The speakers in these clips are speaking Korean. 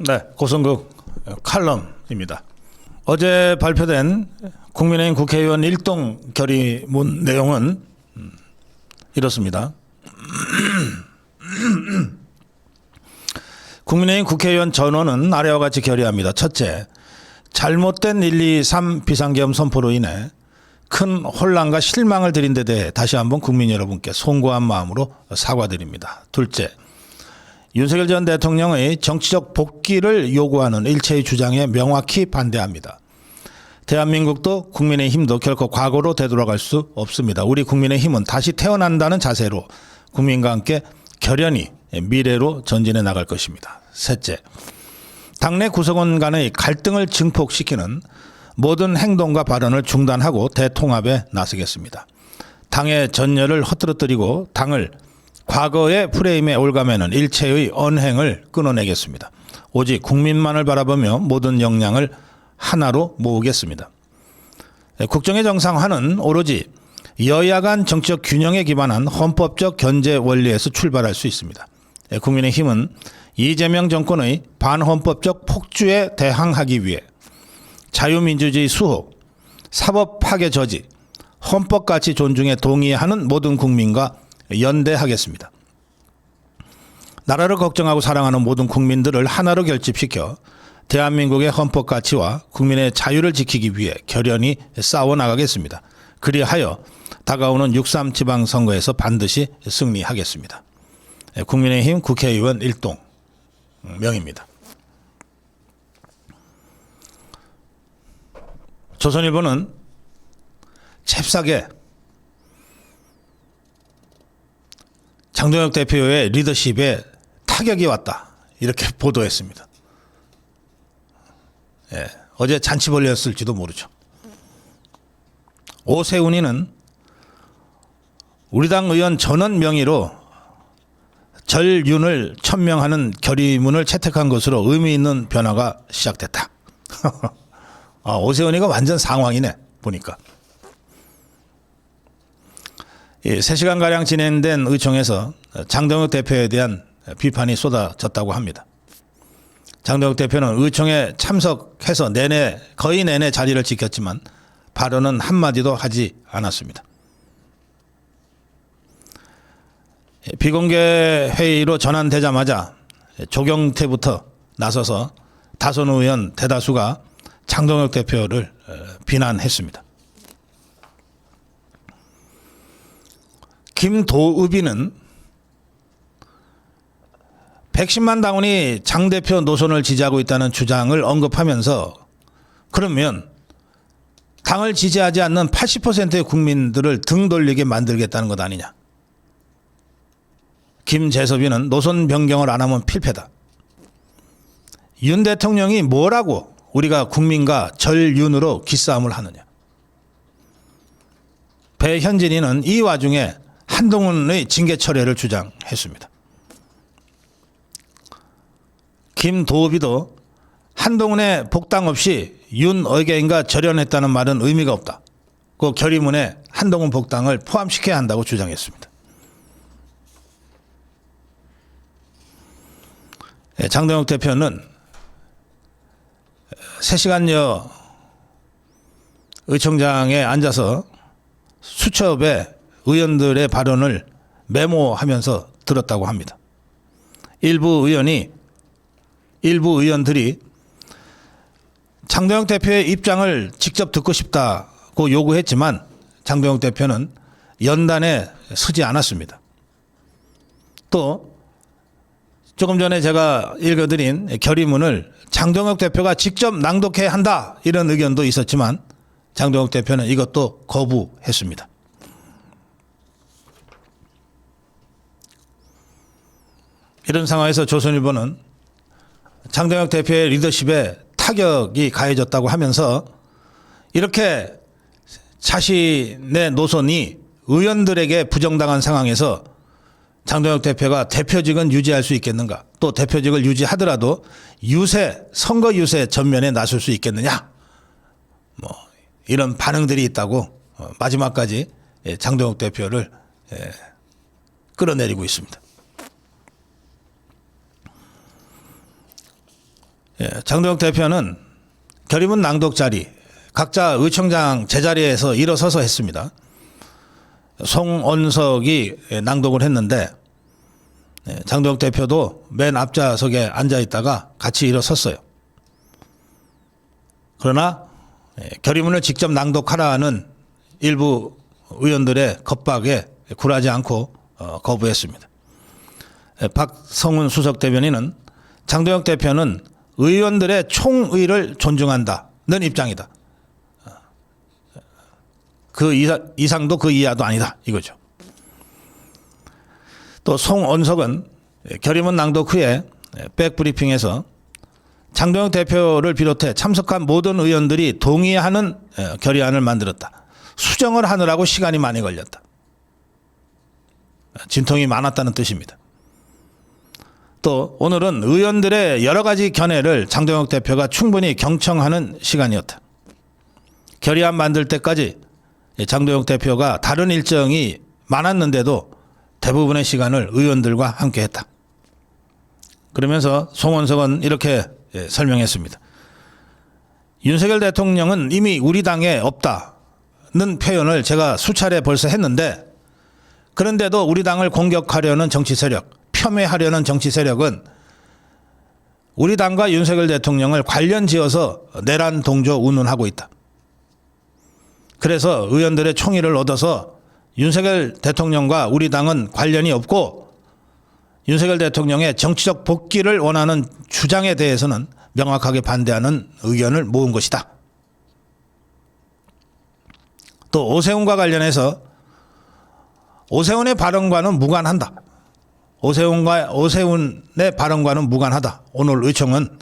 네, 고성국 칼럼입니다. 어제 발표된 국민의힘 국회의원 일동 결의문 내용은 이렇습니다. 국민의힘 국회의원 전원은 아래와 같이 결의합니다. 첫째, 잘못된 1, 2, 3 비상계엄 선포로 인해 큰 혼란과 실망을 드린 데 대해 다시 한번 국민 여러분께 송구한 마음으로 사과드립니다. 둘째, 윤석열 전 대통령의 정치적 복귀를 요구하는 일체의 주장에 명확히 반대합니다. 대한민국도 국민의힘도 결코 과거로 되돌아갈 수 없습니다. 우리 국민의힘은 다시 태어난다는 자세로 국민과 함께 결연히 미래로 전진해 나갈 것입니다. 셋째, 당내 구성원 간의 갈등을 증폭시키는 모든 행동과 발언을 중단하고 대통합에 나서겠습니다. 당의 전열을 헛들어뜨리고 당을 과거의 프레임에 올가매는 일체의 언행을 끊어내겠습니다. 오직 국민만을 바라보며 모든 역량을 하나로 모으겠습니다. 국정의 정상화는 오로지 여야 간 정치적 균형에 기반한 헌법적 견제 원리에서 출발할 수 있습니다. 국민의힘은 이재명 정권의 반헌법적 폭주에 대항하기 위해 자유민주주의 수호, 사법 파괴 저지, 헌법 가치 존중에 동의하는 모든 국민과 연대하겠습니다. 나라를 걱정하고 사랑하는 모든 국민들을 하나로 결집시켜 대한민국의 헌법 가치와 국민의 자유를 지키기 위해 결연히 싸워 나가겠습니다. 그리하여 다가오는 6.3 지방선거에서 반드시 승리하겠습니다. 국민의힘 국회의원 일동 명입니다. 조선일보는 잽싸게 장동혁 대표의 리더십에 타격이 왔다 이렇게 보도했습니다. 어제 잔치 벌렸을지도 모르죠. 오세훈이는 우리 당 의원 전원 명의로 절윤을 천명하는 결의문을 채택한 것으로 의미 있는 변화가 시작됐다. 오세훈이가 완전 상황이네 보니까. 3시간가량 진행된 의총에서 장동혁 대표에 대한 비판이 쏟아졌다고 합니다. 장동혁 대표는 의총에 참석해서 거의 내내 자리를 지켰지만 발언은 한마디도 하지 않았습니다. 비공개 회의로 전환되자마자 조경태부터 나서서 다선 의원 대다수가 장동혁 대표를 비난했습니다. 김도읍이는 110만 당원이 장 대표 노선을 지지하고 있다는 주장을 언급하면서 그러면 당을 지지하지 않는 80%의 국민들을 등 돌리게 만들겠다는 것 아니냐. 김재섭이는 노선 변경을 안 하면 필패다. 윤 대통령이 뭐라고 우리가 국민과 절윤으로 기싸움을 하느냐. 배현진이는 이 와중에 한동훈의 징계 철회를 주장했습니다. 김도읍이도 한동훈의 복당 없이 윤 의견과 절연했다는 말은 의미가 없다. 그 결의문에 한동훈 복당을 포함시켜야 한다고 주장했습니다. 장동혁 대표는 3시간여 의총장에 앉아서 수첩에 의원들의 발언을 메모하면서 들었다고 합니다. 일부 의원들이 장동혁 대표의 입장을 직접 듣고 싶다고 요구했지만 장동혁 대표는 연단에 서지 않았습니다. 또 조금 전에 제가 읽어드린 결의문을 장동혁 대표가 직접 낭독해야 한다 이런 의견도 있었지만 장동혁 대표는 이것도 거부했습니다. 이런 상황에서 조선일보는 장동혁 대표의 리더십에 타격이 가해졌다고 하면서 이렇게 자신의 노선이 의원들에게 부정당한 상황에서 장동혁 대표가 대표직은 유지할 수 있겠는가, 또 대표직을 유지하더라도 선거 유세 전면에 나설 수 있겠느냐, 이런 반응들이 있다고 마지막까지 장동혁 대표를 끌어내리고 있습니다. 장동혁 대표는 결의문 낭독 자리 각자 의총장 제자리에서 일어서서 했습니다. 송원석이 낭독을 했는데 장동혁 대표도 맨 앞좌석에 앉아 있다가 같이 일어섰어요. 그러나 결의문을 직접 낭독하라는 일부 의원들의 겁박에 굴하지 않고 거부했습니다. 박성훈 수석 대변인은 장동혁 대표는 의원들의 총의를 존중한다는 입장이다. 그 이상도 그 이하도 아니다 이거죠. 또 송원석은 결의문 낭독 후에 백브리핑에서 장동혁 대표를 비롯해 참석한 모든 의원들이 동의하는 결의안을 만들었다. 수정을 하느라고 시간이 많이 걸렸다. 진통이 많았다는 뜻입니다. 또 오늘은 의원들의 여러 가지 견해를 장동혁 대표가 충분히 경청하는 시간이었다. 결의안 만들 때까지 장동혁 대표가 다른 일정이 많았는데도 대부분의 시간을 의원들과 함께 했다. 그러면서 송원석은 이렇게 설명했습니다. 윤석열 대통령은 이미 우리 당에 없다는 표현을 제가 수차례 벌써 했는데, 그런데도 우리 당을 공격하려는 정치 세력, 폄훼하려는 정치 세력은 우리 당과 윤석열 대통령을 관련 지어서 내란 동조 운운하고 있다. 그래서 의원들의 총의를 얻어서 윤석열 대통령과 우리 당은 관련이 없고 윤석열 대통령의 정치적 복귀를 원하는 주장에 대해서는 명확하게 반대하는 의견을 모은 것이다. 또 오세훈과 관련해서 오세훈의 발언과는 무관한다. 오세훈의 발언과는 무관하다. 오늘 의총은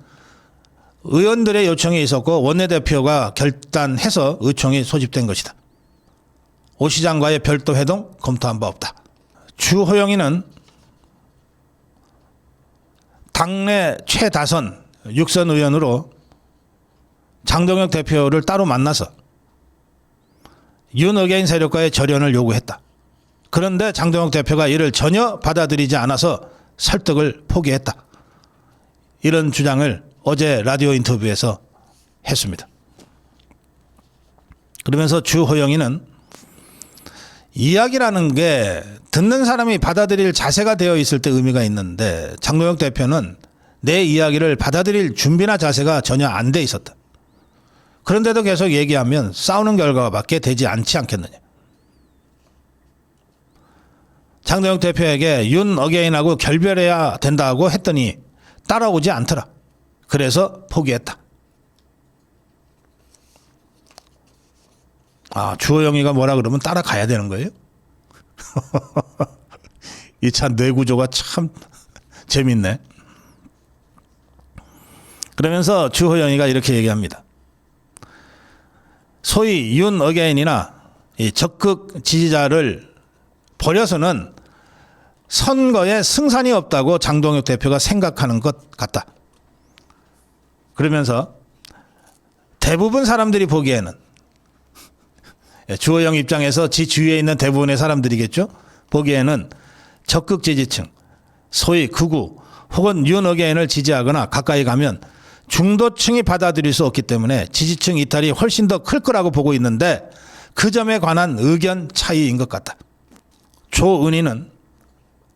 의원들의 요청이 있었고 원내대표가 결단해서 의총이 소집된 것이다. 오 시장과의 별도 회동 검토한 바 없다. 주호영이는 당내 최다선 6선 의원으로 장동혁 대표를 따로 만나서 윤어게인 세력과의 절연을 요구했다. 그런데 장동혁 대표가 이를 전혀 받아들이지 않아서 설득을 포기했다. 이런 주장을 어제 라디오 인터뷰에서 했습니다. 그러면서 주호영이는 이야기라는 게 듣는 사람이 받아들일 자세가 되어 있을 때 의미가 있는데 장동혁 대표는 내 이야기를 받아들일 준비나 자세가 전혀 안 돼 있었다. 그런데도 계속 얘기하면 싸우는 결과밖에 되지 않지 않겠느냐. 장동혁 대표에게 윤 어게인하고 결별해야 된다고 했더니 따라오지 않더라. 그래서 포기했다. 주호영이가 뭐라 그러면 따라가야 되는 거예요? 이 참 뇌구조가 참 재밌네. 그러면서 주호영이가 이렇게 얘기합니다. 소위 윤 어게인이나 이 적극 지지자를 버려서는 선거에 승산이 없다고 장동혁 대표가 생각하는 것 같다. 그러면서 대부분 사람들이 보기에는 주호영 입장에서 지 주위에 있는 대부분의 사람들이겠죠. 보기에는 적극 지지층, 소위 극우 혹은 윤 어게인을 지지하거나 가까이 가면 중도층이 받아들일 수 없기 때문에 지지층 이탈이 훨씬 더 클 거라고 보고 있는데 그 점에 관한 의견 차이인 것 같다. 조은희는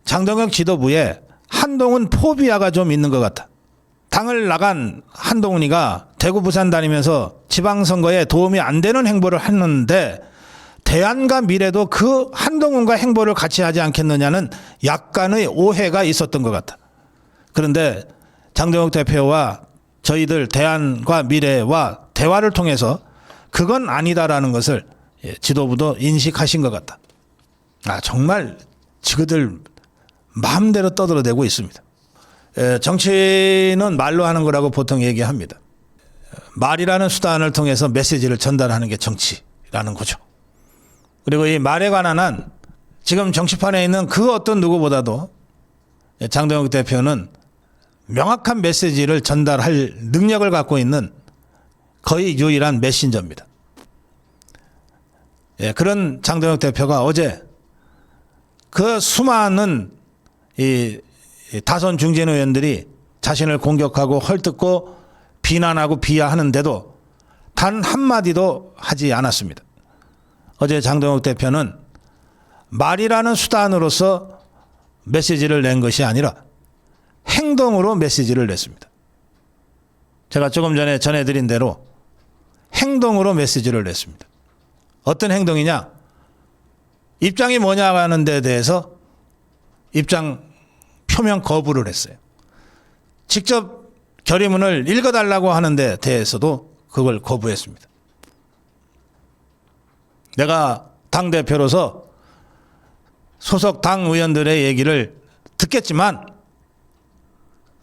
장동혁 지도부에 한동훈 포비아가 좀 있는 것 같다. 당을 나간 한동훈이가 대구 부산 다니면서 지방선거에 도움이 안 되는 행보를 했는데 대안과 미래도 그 한동훈과 행보를 같이 하지 않겠느냐는 약간의 오해가 있었던 것 같다. 그런데 장동혁 대표와 저희들 대안과 미래와 대화를 통해서 그건 아니다라는 것을 지도부도 인식하신 것 같다. 정말 지그들 마음대로 떠들어대고 있습니다. 정치는 말로 하는 거라고 보통 얘기합니다. 말이라는 수단을 통해서 메시지를 전달하는 게 정치라는 거죠. 그리고 이 말에 관한 한 지금 정치판에 있는 그 어떤 누구보다도 장동혁 대표는 명확한 메시지를 전달할 능력을 갖고 있는 거의 유일한 메신저입니다. 그런 장동혁 대표가 어제 그 수많은 이 다선 중진 의원들이 자신을 공격하고 헐뜯고 비난하고 비하하는데도 단 한마디도 하지 않았습니다. 어제 장동혁 대표는 말이라는 수단으로서 메시지를 낸 것이 아니라 행동으로 메시지를 냈습니다. 제가 조금 전에 전해드린 대로 행동으로 메시지를 냈습니다. 어떤 행동이냐? 입장이 뭐냐 하는 데 대해서 입장 표명 거부를 했어요. 직접 결의문을 읽어달라고 하는 데 대해서도 그걸 거부했습니다. 내가 당대표로서 소속 당 의원들의 얘기를 듣겠지만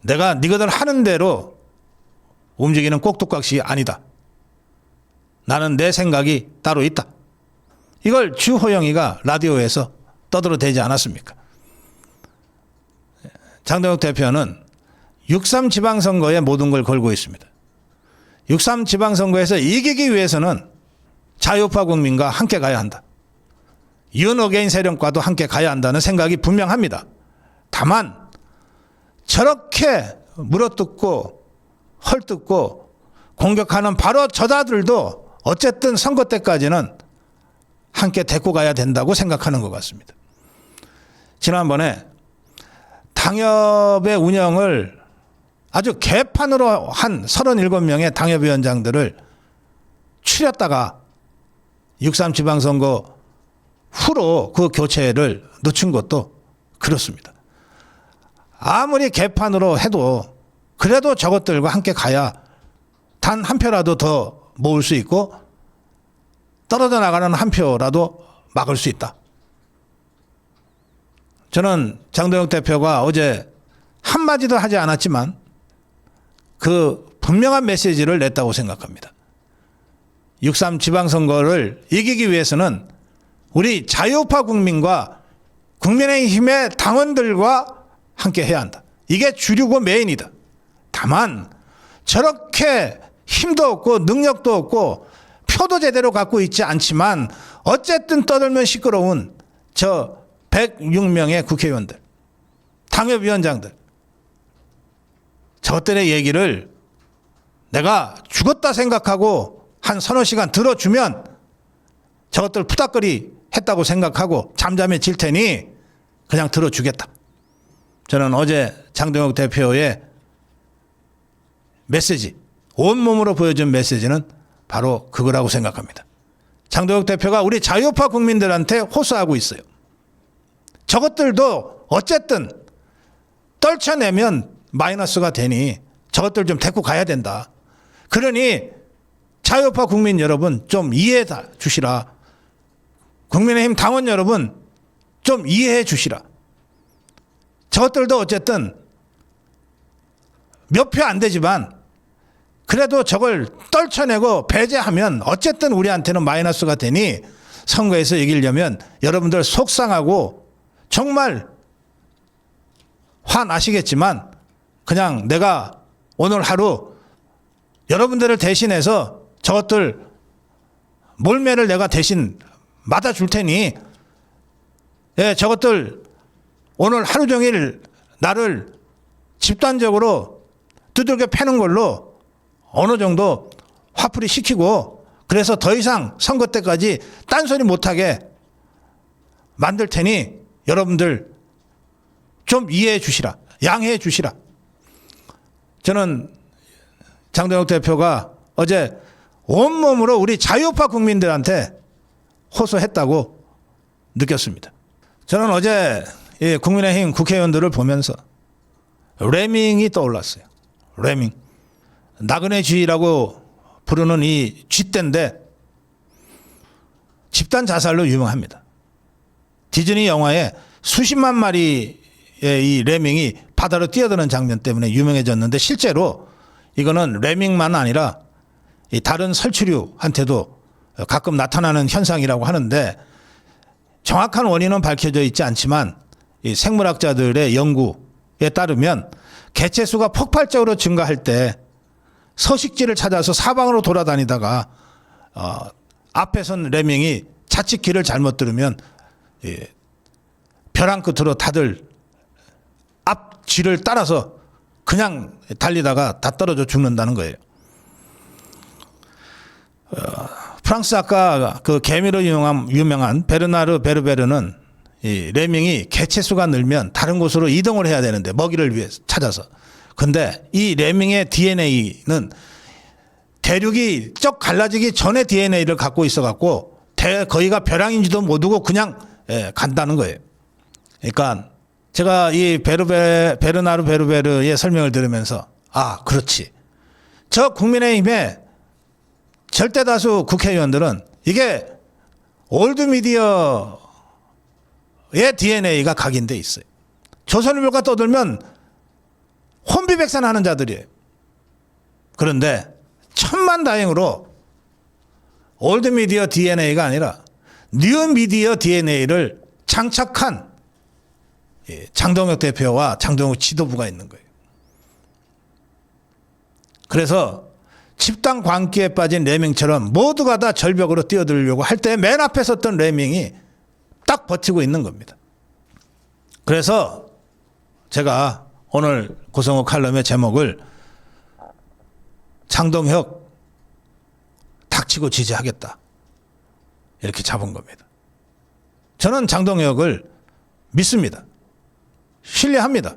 내가 니거들 하는 대로 움직이는 꼭두각시 아니다. 나는 내 생각이 따로 있다. 이걸 주호영이가 라디오에서 떠들어대지 않았습니까? 장동혁 대표는 6.3 지방선거에 모든 걸 걸고 있습니다. 6.3 지방선거에서 이기기 위해서는 자유파 국민과 함께 가야 한다. 윤어게인 세력과도 함께 가야 한다는 생각이 분명합니다. 다만 저렇게 물어뜯고 헐뜯고 공격하는 바로 저자들도 어쨌든 선거 때까지는 함께 데리고 가야 된다고 생각하는 것 같습니다. 지난번에 당협의 운영을 아주 개판으로 한 37명의 당협위원장들을 추렸다가 6.3 지방선거 후로 그 교체를 늦춘 것도 그렇습니다. 아무리 개판으로 해도 그래도 저것들과 함께 가야 단 한 표라도 더 모을 수 있고 떨어져 나가는 한 표라도 막을 수 있다. 저는 장동혁 대표가 어제 한마디도 하지 않았지만 그 분명한 메시지를 냈다고 생각합니다. 6.3 지방선거를 이기기 위해서는 우리 자유파 국민과 국민의힘의 당원들과 함께 해야 한다. 이게 주류고 메인이다. 다만 저렇게 힘도 없고 능력도 없고 표도 제대로 갖고 있지 않지만 어쨌든 떠들면 시끄러운 저 106명의 국회의원들, 당협위원장들, 저들의 얘기를 내가 죽었다 생각하고 한 서너 시간 들어주면 저것들 푸닥거리 했다고 생각하고 잠잠해질 테니 그냥 들어주겠다. 저는 어제 장동혁 대표의 메시지, 온몸으로 보여준 메시지는 바로 그거라고 생각합니다. 장동혁 대표가 우리 자유파 국민들한테 호소하고 있어요. 저것들도 어쨌든 떨쳐내면 마이너스가 되니 저것들 좀 데리고 가야 된다. 그러니 자유파 국민 여러분 좀 이해해 주시라. 국민의힘 당원 여러분 좀 이해해 주시라. 저것들도 어쨌든 몇 표 안 되지만 그래도 저걸 떨쳐내고 배제하면 어쨌든 우리한테는 마이너스가 되니 선거에서 이기려면 여러분들 속상하고 정말 화나시겠지만 그냥 내가 오늘 하루 여러분들을 대신해서 저것들 몰매를 내가 대신 맞아줄 테니 예, 저것들 오늘 하루 종일 나를 집단적으로 두들겨 패는 걸로 어느 정도 화풀이 시키고 그래서 더 이상 선거 때까지 딴소리 못하게 만들 테니 여러분들 좀 이해해 주시라. 양해해 주시라. 저는 장동혁 대표가 어제 온몸으로 우리 자유파 국민들한테 호소했다고 느꼈습니다. 저는 어제 국민의힘 국회의원들을 보면서 레밍이 떠올랐어요. 레밍. 나그네 쥐라고 부르는 이 쥐떼인데 집단 자살로 유명합니다. 디즈니 영화에 수십만 마리의 이 레밍이 바다로 뛰어드는 장면 때문에 유명해졌는데 실제로 이거는 레밍만 아니라 이 다른 설치류한테도 가끔 나타나는 현상이라고 하는데 정확한 원인은 밝혀져 있지 않지만 이 생물학자들의 연구에 따르면 개체수가 폭발적으로 증가할 때 서식지를 찾아서 사방으로 돌아다니다가 앞에 선 레밍이 자칫 길을 잘못 들으면 벼랑 끝으로 다들 앞 쥐를 따라서 그냥 달리다가 다 떨어져 죽는다는 거예요. 프랑스 아까 그 개미로 유명한 베르나르 베르베르는 이 레밍이 개체수가 늘면 다른 곳으로 이동을 해야 되는데 먹이를 위해서 찾아서. 근데 이 레밍의 DNA는 대륙이 쩍 갈라지기 전에 DNA를 갖고 있어 갖고 거기가 벼랑인지도 모르고 그냥 간다는 거예요. 그러니까 제가 이 베르나르 베르베르의 설명을 들으면서 아, 그렇지. 저 국민의힘의 절대 다수 국회의원들은 이게 올드미디어의 DNA가 각인돼 있어요. 조선일보가 떠들면 혼비백산하는 자들이에요. 그런데 천만다행으로 올드미디어 DNA가 아니라 뉴미디어 DNA를 장착한 장동혁 대표와 장동혁 지도부가 있는 거예요. 그래서 집단 광기에 빠진 레밍처럼 모두가 다 절벽으로 뛰어들려고 할 때 맨 앞에 섰던 레밍이 딱 버티고 있는 겁니다. 그래서 제가 오늘 고성호 칼럼의 제목을 장동혁 닥치고 지지하겠다 이렇게 잡은 겁니다. 저는 장동혁을 믿습니다. 신뢰합니다.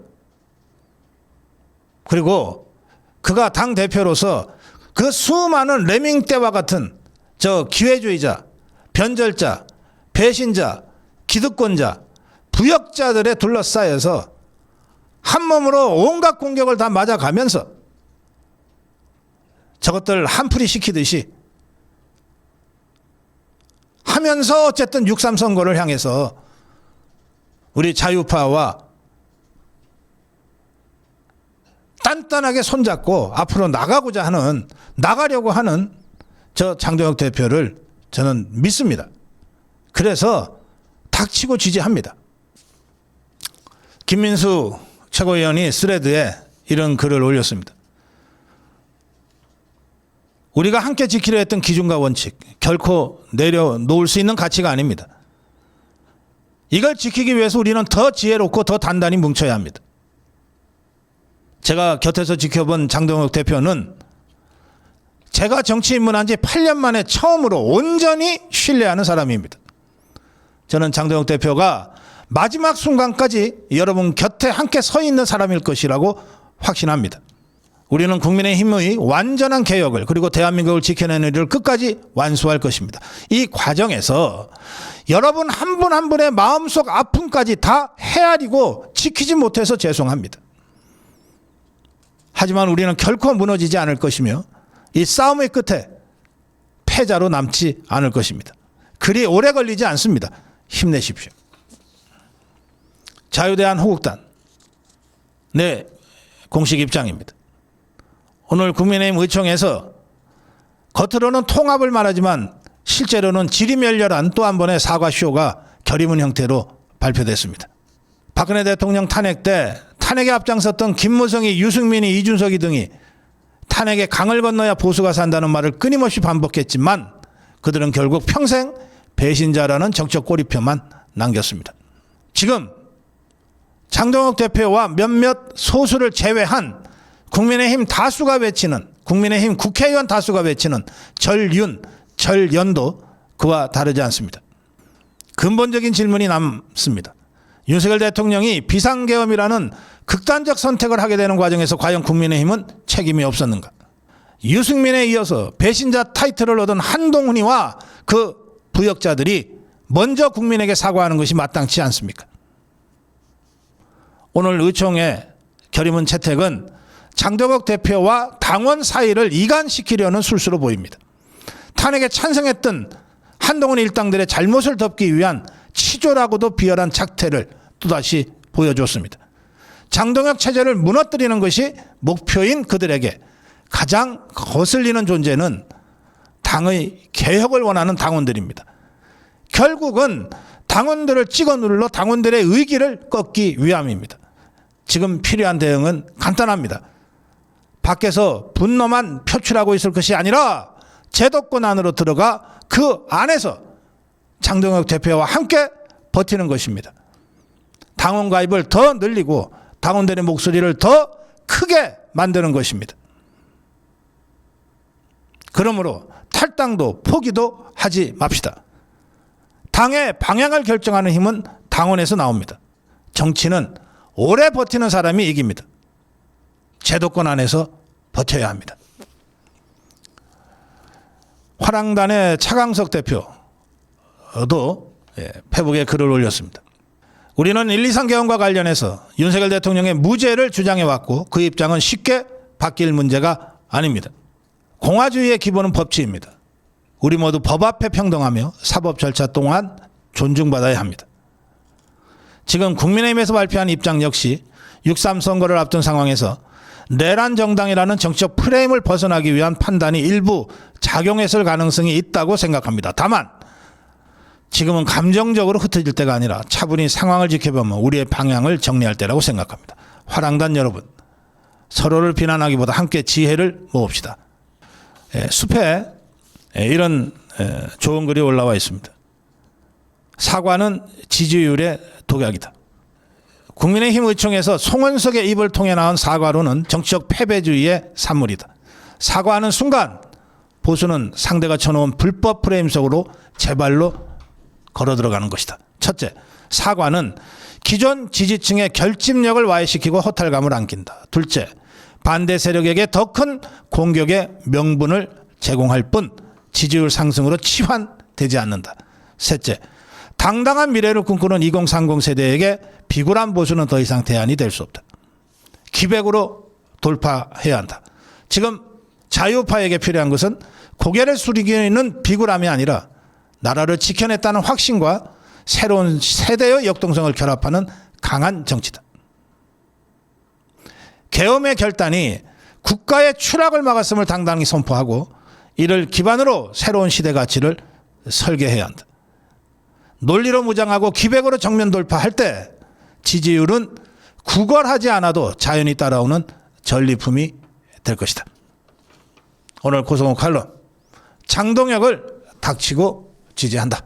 그리고 그가 당대표로서 그 수많은 레밍 때와 같은 저 기회주의자, 변절자, 배신자, 기득권자, 부역자들에 둘러싸여서 한 몸으로 온갖 공격을 다 맞아가면서 저것들 한풀이 시키듯이 하면서 어쨌든 6.3 선거를 향해서 우리 자유파와 단단하게 손잡고 앞으로 나가려고 하는 저 장동혁 대표를 저는 믿습니다. 그래서 닥치고 지지합니다. 김민수 최고위원이 스레드에 이런 글을 올렸습니다. 우리가 함께 지키려 했던 기준과 원칙 결코 내려놓을 수 있는 가치가 아닙니다. 이걸 지키기 위해서 우리는 더 지혜롭고 더 단단히 뭉쳐야 합니다. 제가 곁에서 지켜본 장동혁 대표는 제가 정치 입문한 지 8년 만에 처음으로 온전히 신뢰하는 사람입니다. 저는 장동혁 대표가 마지막 순간까지 여러분 곁에 함께 서 있는 사람일 것이라고 확신합니다. 우리는 국민의힘의 완전한 개혁을 그리고 대한민국을 지켜내는 일을 끝까지 완수할 것입니다. 이 과정에서 여러분 한 분 한 분의 마음속 아픔까지 다 헤아리고 지키지 못해서 죄송합니다. 하지만 우리는 결코 무너지지 않을 것이며 이 싸움의 끝에 패자로 남지 않을 것입니다. 그리 오래 걸리지 않습니다. 힘내십시오. 자유대한호국단 네 공식 입장입니다. 오늘 국민의힘 의총에서 겉으로는 통합을 말하지만 실제로는 지리멸렬한 또 한 번의 사과쇼가 결의문 형태로 발표됐습니다. 박근혜 대통령 탄핵 때 탄핵에 앞장섰던 김무성이, 유승민이, 이준석이 등이 탄핵에 강을 건너야 보수가 산다는 말을 끊임없이 반복했지만 그들은 결국 평생 배신자라는 정적 꼬리표만 남겼습니다. 지금 장동혁 대표와 몇몇 소수를 제외한 국민의힘 다수가 외치는, 국민의힘 국회의원 다수가 외치는 절윤, 절연도 그와 다르지 않습니다. 근본적인 질문이 남습니다. 윤석열 대통령이 비상계엄이라는 극단적 선택을 하게 되는 과정에서 과연 국민의힘은 책임이 없었는가? 유승민에 이어서 배신자 타이틀을 얻은 한동훈이와 그 부역자들이 먼저 국민에게 사과하는 것이 마땅치 않습니까? 오늘 의총의 결의문 채택은 장동혁 대표와 당원 사이를 이간시키려는 술수로 보입니다. 탄핵에 찬성했던 한동훈 일당들의 잘못을 덮기 위한 치졸하고도 비열한 작태를 또다시 보여줬습니다. 장동혁 체제를 무너뜨리는 것이 목표인 그들에게 가장 거슬리는 존재는 당의 개혁을 원하는 당원들입니다. 결국은 당원들을 찍어 눌러 당원들의 의기를 꺾기 위함입니다. 지금 필요한 대응은 간단합니다. 밖에서 분노만 표출하고 있을 것이 아니라 제도권 안으로 들어가 그 안에서 장동혁 대표와 함께 버티는 것입니다. 당원 가입을 더 늘리고 당원들의 목소리를 더 크게 만드는 것입니다. 그러므로 탈당도 포기도 하지 맙시다. 당의 방향을 결정하는 힘은 당원에서 나옵니다. 정치는 오래 버티는 사람이 이깁니다. 제도권 안에서 버텨야 합니다. 화랑단의 차강석 대표도 페북에 글을 올렸습니다. 우리는 123 개헌과 관련해서 윤석열 대통령의 무죄를 주장해왔고 그 입장은 쉽게 바뀔 문제가 아닙니다. 공화주의의 기본은 법치입니다. 우리 모두 법 앞에 평등하며 사법 절차 동안 존중받아야 합니다. 지금 국민의힘에서 발표한 입장 역시 6.3 선거를 앞둔 상황에서 내란 정당이라는 정치적 프레임을 벗어나기 위한 판단이 일부 작용했을 가능성이 있다고 생각합니다. 다만 지금은 감정적으로 흩어질 때가 아니라 차분히 상황을 지켜보면 우리의 방향을 정리할 때라고 생각합니다. 화랑단 여러분, 서로를 비난하기보다 함께 지혜를 모읍시다. 숲에 이런 좋은 글이 올라와 있습니다. 사과는 지지율의 독약이다. 국민의힘 의총에서 송원석의 입을 통해 나온 사과로는 정치적 패배주의의 산물이다. 사과하는 순간 보수는 상대가 쳐놓은 불법 프레임 속으로 제발로 걸어 들어가는 것이다. 첫째, 사과는 기존 지지층의 결집력을 와해시키고 허탈감을 안긴다. 둘째, 반대 세력에게 더 큰 공격의 명분을 제공할 뿐 지지율 상승으로 치환되지 않는다. 셋째, 당당한 미래를 꿈꾸는 2030 세대에게 비굴한 보수는 더 이상 대안이 될 수 없다. 기백으로 돌파해야 한다. 지금 자유파에게 필요한 것은 고개를 숙이는 비굴함이 아니라 나라를 지켜냈다는 확신과 새로운 세대의 역동성을 결합하는 강한 정치다. 계엄의 결단이 국가의 추락을 막았음을 당당히 선포하고 이를 기반으로 새로운 시대 가치를 설계해야 한다. 논리로 무장하고 기백으로 정면 돌파할 때 지지율은 구걸하지 않아도 자연히 따라오는 전리품이 될 것이다. 오늘 고성호 칼럼, 장동혁을 닥치고 지지한다.